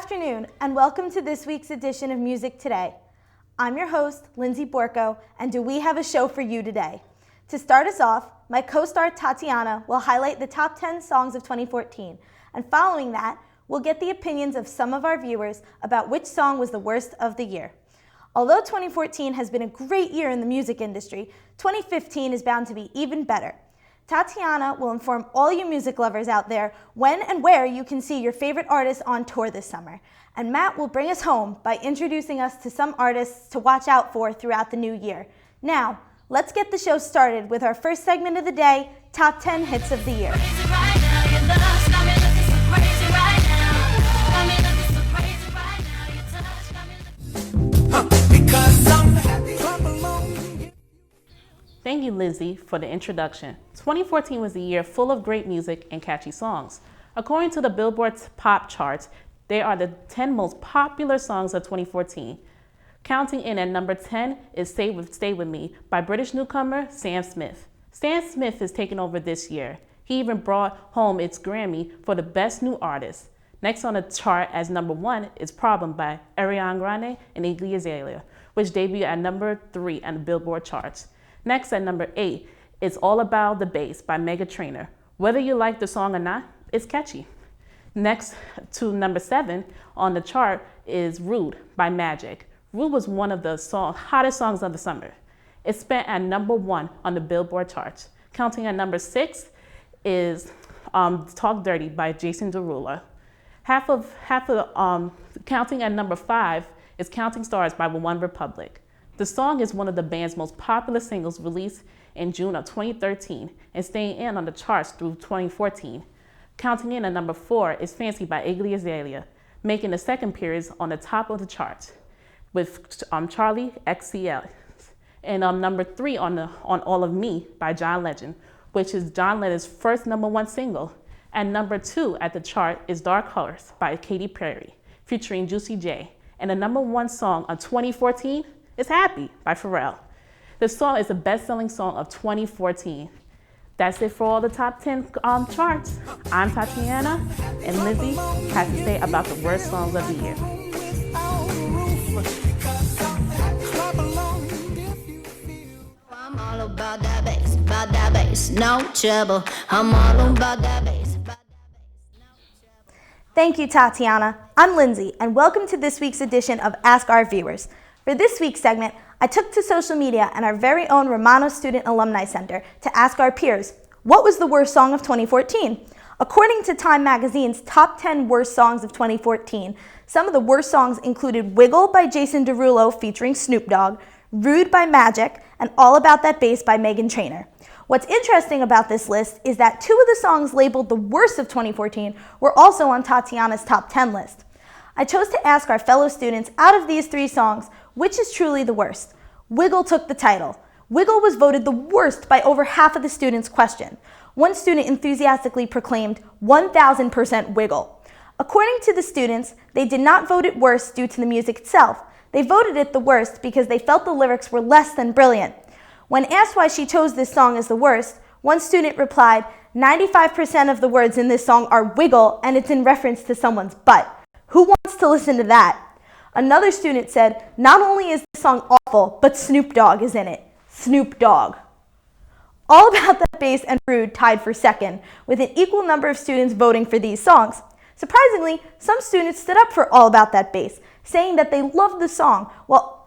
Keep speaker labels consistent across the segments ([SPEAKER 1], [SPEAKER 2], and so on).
[SPEAKER 1] afternoon, and welcome to this week's edition of Music Today. I'm your host, Lindsay Borco, and do we have a show for you today? To start us off, my co-star Tatiana will highlight the top 10 songs of 2014, and following that, we'll get the opinions of some of our viewers about which song was the worst of the year. Although 2014 has been a great year in the music industry, 2015 is bound to be even better. Tatiana will inform all you music lovers out there when and where you can see your favorite artists on tour this summer. And Matt will bring us home by introducing us to some artists to watch out for throughout the new year. Now, let's get the show started with our first segment of the day, Top 10 Hits of the Year.
[SPEAKER 2] Thank you, Lizzie, for the introduction. 2014 was a year full of great music and catchy songs. According to the Billboard Pop charts, they are the 10 most popular songs of 2014. Counting in at number 10 is Stay With Me by British newcomer Sam Smith. Sam Smith is taking over this year. He even brought home its Grammy for the Best New Artist. Next on the chart as number 1 is Problem by Ariana Grande and Iggy Azalea, which debuted at number 3 on the Billboard charts. Next at number 8 is All About the Bass by Meghan Trainor. Whether you like the song or not, it's catchy. Next to number 7 on the chart is Rude by Magic. Rude was one of the hottest songs of the summer. It spent at number 1 on the Billboard charts. Counting at number 6 is Talk Dirty by Jason Derulo. Counting at number 5 is Counting Stars by One Republic. The song is one of the band's most popular singles released in June of 2013 and staying in on the charts through 2014. Counting in at number 4 is Fancy by Iggy Azalea, making the second appearance on the top of the charts with Charlie XCX. And number 3 on All of Me by John Legend, which is John Legend's first number 1 single. And number 2 at the chart is Dark Horse by Katy Perry, featuring Juicy J. And the number 1 song of 2014 is Happy by Pharrell. This song is the best-selling song of 2014. That's it for all the top 10 charts. I'm Tatiana, and Lizzie has to say about the worst songs of the year.
[SPEAKER 3] I'm all about that bass, no trouble. I'm all about that bass.
[SPEAKER 1] Thank you, Tatiana. I'm Lindsay, and welcome to this week's edition of Ask Our Viewers. For this week's segment, I took to social media and our very own Romano Student Alumni Center to ask our peers, what was the worst song of 2014? According to Time Magazine's top 10 worst songs of 2014, some of the worst songs included Wiggle by Jason Derulo featuring Snoop Dogg, Rude by Magic, and All About That Bass by Meghan Trainor. What's interesting about this list is that 2 of the songs labeled the worst of 2014 were also on Tatiana's top 10 list. I chose to ask our fellow students, out of these 3 songs, which is truly the worst? Wiggle took the title. Wiggle was voted the worst by over half of the students questioned. One student enthusiastically proclaimed 1,000% Wiggle. According to the students, they did not vote it worst due to the music itself. They voted it the worst because they felt the lyrics were less than brilliant. When asked why she chose this song as the worst, one student replied, 95% of the words in this song are wiggle and it's in reference to someone's butt. Who wants to listen to that? Another student said, not only is the song awful, but Snoop Dogg is in it. Snoop Dogg. All About That Bass and Rude tied for second, with an equal number of students voting for these songs. Surprisingly, some students stood up for All About That Bass, saying that they loved the song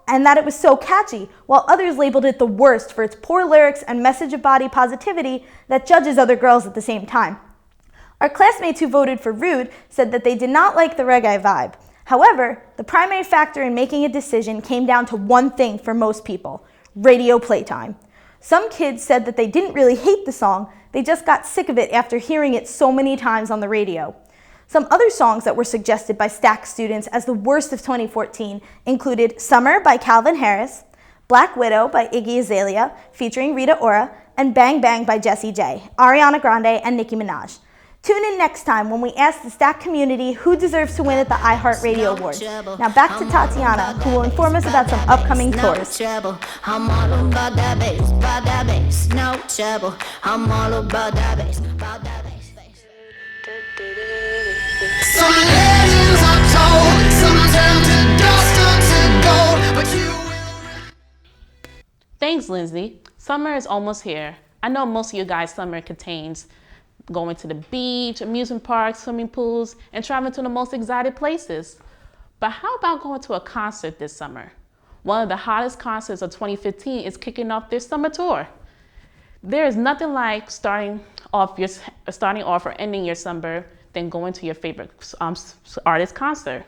[SPEAKER 1] and that it was so catchy, while others labeled it the worst for its poor lyrics and message of body positivity that judges other girls at the same time. Our classmates who voted for Rude said that they did not like the reggae vibe. However, the primary factor in making a decision came down to one thing for most people: radio playtime. Some kids said that they didn't really hate the song, they just got sick of it after hearing it so many times on the radio. Some other songs that were suggested by Stack students as the worst of 2014 included Summer by Calvin Harris, Black Widow by Iggy Azalea featuring Rita Ora, and Bang Bang by Jessie J, Ariana Grande, and Nicki Minaj. Tune in next time when we ask the Stack community who deserves to win at the iHeartRadio Awards. Now back to Tatiana, who will inform us about some upcoming tours.
[SPEAKER 3] I'm all about that bass, no trouble. I'm all about that bass, Some legends are told.
[SPEAKER 2] Thanks, Lindsay. Summer is almost here. I know most of you guys' summer contains going to the beach, amusement parks, swimming pools, and traveling to the most exotic places. But how about going to a concert this summer? One of the hottest concerts of 2015 is kicking off their summer tour. There is nothing like starting off or ending your summer than going to your favorite artist concert.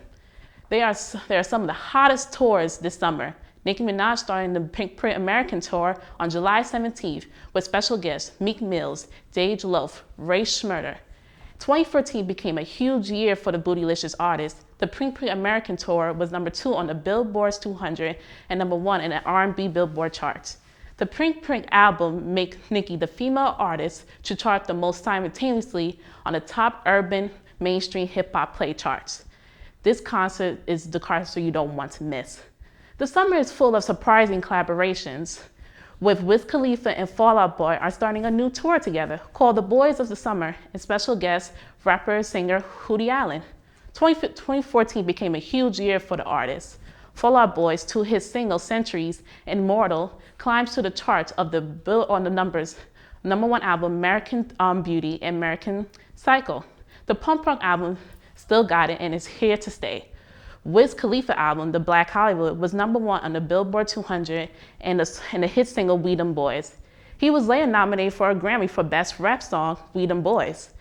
[SPEAKER 2] There are some of the hottest tours this summer. Nicki Minaj starting the Pink Print American Tour on July 17th with special guests Meek Mills, Dej Loaf, Ray Schmurder. 2014 became a huge year for the Bootylicious artists. The Pink Print American Tour was #2 on the Billboard 200 and #1 in the R&B Billboard charts. The Pink Print album made Nicki the female artist to chart the most simultaneously on the top urban mainstream hip-hop play charts. This concert is the concert you don't want to miss. The summer is full of surprising collaborations, with Wiz Khalifa and Fall Out Boy are starting a new tour together called The Boys of the Summer, and special guest, rapper, singer Hootie Allen. 2014 became a huge year for the artists. Fall Out Boy's 2-hit single Centuries and Immortal climbs to the charts of the numbers #1 album American Beauty and American Psycho. The punk rock album Still Got It and is here to stay. Wiz Khalifa album, The Black Hollywood, was #1 on the Billboard 200 and the hit single We Them Boys. He was later nominated for a Grammy for Best Rap Song, We Them Boys.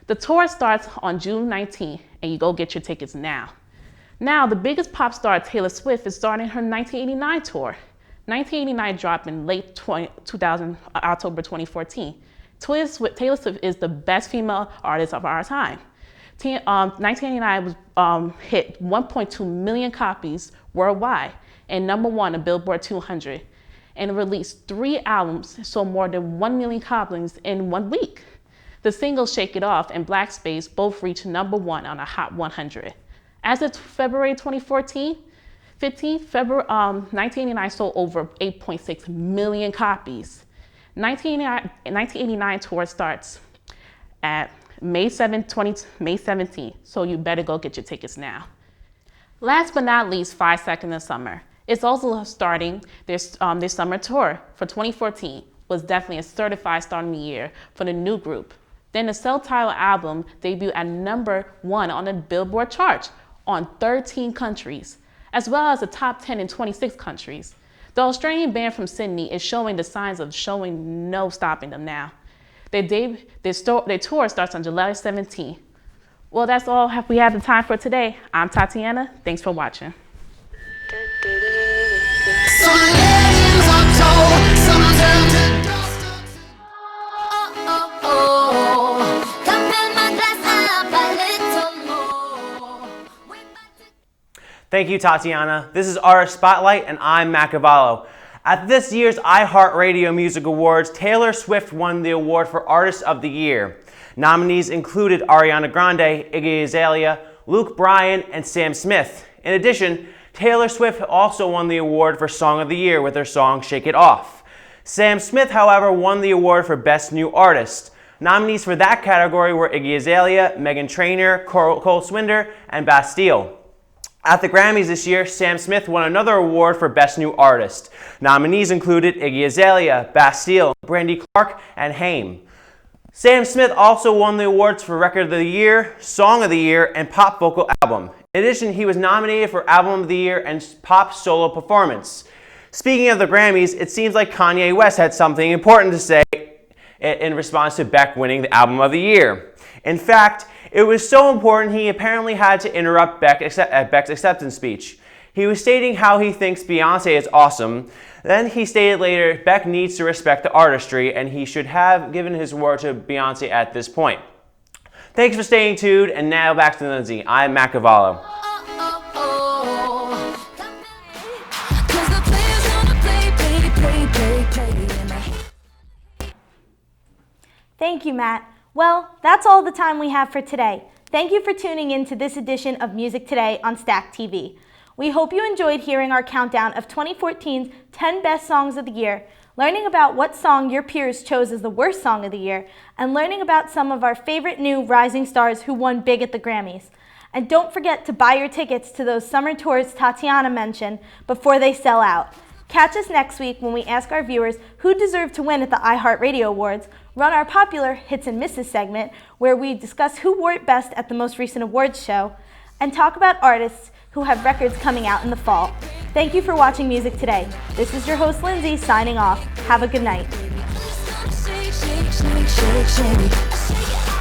[SPEAKER 2] The tour starts on June 19th, and you go get your tickets now. Now, the biggest pop star, Taylor Swift, is starting her 1989 tour. 1989 dropped in late October 2014. Taylor Swift is the best female artist of our time. 1989 was hit 1.2 million copies worldwide and #1 on Billboard 200, and released 3 albums, sold more than 1 million copies in 1 week. The singles Shake It Off and Black Space both reached #1 on the Hot 100. As of February 2014, 1989 sold over 8.6 million copies. 1989 tour starts at May 17th, so you better go get your tickets now. Last but not least, 5 Seconds of Summer. It's also starting their summer tour for 2014. Was definitely a certified start of the year for the new group. Then the self-titled album debuted at #1 on the Billboard chart on 13 countries, as well as the top 10 in 26 countries. The Australian band from Sydney is showing the signs of showing no stopping them now. Their tour starts on July 17th. Well, that's all we have the time for today. I'm Tatiana. Thanks for watching.
[SPEAKER 4] Thank you, Tatiana. This is Artist Spotlight, and I'm Matt Cavallo. At this year's iHeartRadio Music Awards, Taylor Swift won the award for Artist of the Year. Nominees included Ariana Grande, Iggy Azalea, Luke Bryan, and Sam Smith. In addition, Taylor Swift also won the award for Song of the Year with her song Shake It Off. Sam Smith, however, won the award for Best New Artist. Nominees for that category were Iggy Azalea, Meghan Trainor, Cole Swinder, and Bastille. At the Grammys this year, Sam Smith won another award for Best New Artist. Nominees included Iggy Azalea, Bastille, Brandy Clark, and Haim. Sam Smith also won the awards for Record of the Year, Song of the Year, and Pop Vocal Album. In addition, he was nominated for Album of the Year and Pop Solo Performance. Speaking of the Grammys, it seems like Kanye West had something important to say in response to Beck winning the Album of the Year. In fact, it was so important he apparently had to interrupt Beck's acceptance speech. He was stating how he thinks Beyonce is awesome. Then he stated later, Beck needs to respect the artistry and he should have given his word to Beyonce at this point. Thanks for staying tuned, and now back to Lindsay. I'm Matt Cavallo.
[SPEAKER 1] Thank you, Matt. Well, that's all the time we have for today. Thank you for tuning in to this edition of Music Today on Stack TV. We hope you enjoyed hearing our countdown of 2014's 10 best songs of the year, learning about what song your peers chose as the worst song of the year, and learning about some of our favorite new rising stars who won big at the Grammys. And don't forget to buy your tickets to those summer tours Tatiana mentioned before they sell out. Catch us next week when we ask our viewers who deserved to win at the iHeartRadio Awards, run our popular Hits and Misses segment where we discuss who wore it best at the most recent awards show, and talk about artists who have records coming out in the fall. Thank you for watching Music Today. This is your host Lindsay signing off. Have a good night.
[SPEAKER 3] Shake, shake, shake, shake, shake.